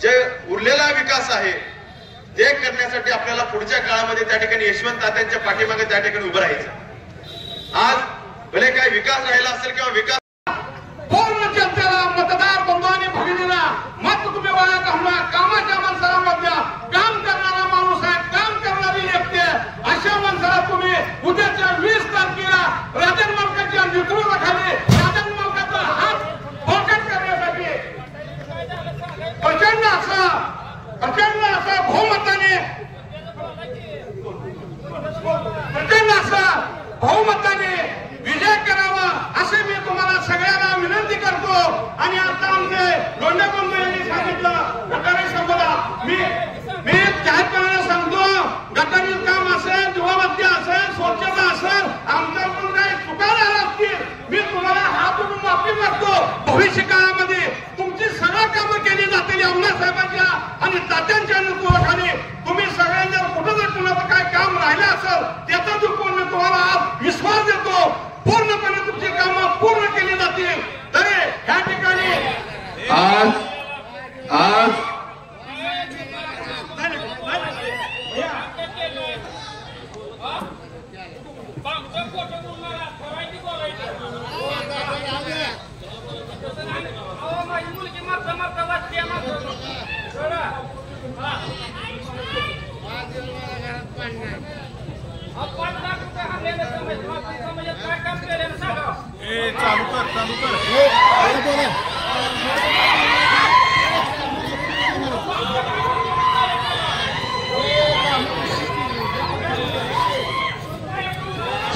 जे उरलेला विकास आहे ते करण्यासाठी आपल्याला पुढच्या काळामध्ये त्या ठिकाणी यशवंत तात्यांच्या पाठीमागे त्या ठिकाणी उभं राहायचं। आज भले काय विकास राहिला असेल किंवा विकास पूर्ण जनतेला मतदार बंधूंनी भगिनीला मत तुम्ही वाया घालवा। कामाच्या माणसाला मत द्या। काम करणारा माणूस आहे, काम करणारी व्यक्ती आहे, अशा माणसाला तुम्ही उद्याच्या 20 तारखेला राजन मालकाच्या नेतृत्वाखाली राजन मालकाचा हात बळकट करण्यासाठी प्रचंड असा बहुमताने विजय करावा असे मी तुम्हाला सगळ्यांना विनंती करतो। आणि आता आमचे लोंढे बंधू यांनी सांगितलं गटारी संपदा, मी जाहीरपणाने सांगतो, गटारी काम असेल, दिवाबत्ती असेल, स्वच्छता असेल, आमच्याकडून काही चुका झाल्या असतील मी तुम्हाला हात जोडून माफी मागतो। भविष्य काळामध्ये तुमची सगळी कामं केली जातील आमदार साहेबांच्या आणि तात्यांच्या नेतृत्वाखाली। तुम्ही सगळ्यांनी कुठं जर कुणाचं काय काम राहिलं असेल त्याचा दुःखून मी तुम्हाला आज विश्वास देतो, पूर्णपणे तुमची कामं पूर्ण केली जातील। तरी ह्या ठिकाणी आज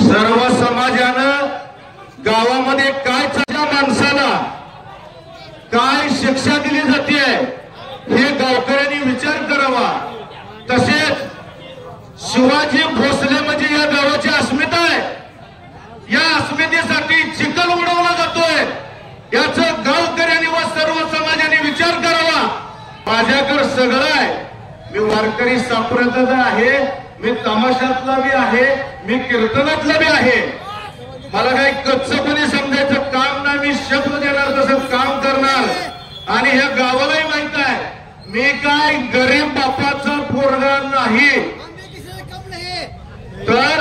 सर्व समाजानं गावामध्ये काय चालल्या माणसाला काय शिक्षा दिली जाते हे गावकऱ्यांनी विचार करावा। तसेच शिवाजी भोसले म्हणजे या गावाची अस्मिता आहे, या अस्मितेसाठी चिखल उडवला जातोय याचं गावकऱ्यांनी व सर्व समाजाने विचार करावा। माझ्याकडे सगळं आहे, मी वारकरी संप्रदायाचा आहे, मी तमाशातला बी आहे, मी कीर्तनातला बी आहे, मला काही कच्चपणे समजायचं काम नाही, मी शब्द देणार तसं काम करणार। आणि ह्या गावालाही माहित आहे मी काय गरीब बापाचा पोरगा नाही, तर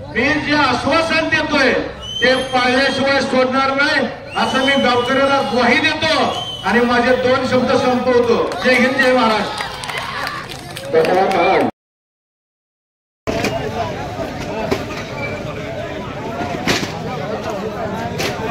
मी जे आश्वासन देतोय ते पाळल्याशिवाय सोडणार नाही असं मी गावकऱ्याला ग्वाही देतो आणि माझे 2 शब्द संपवतो। जय हिंद, जय महाराष्ट्र।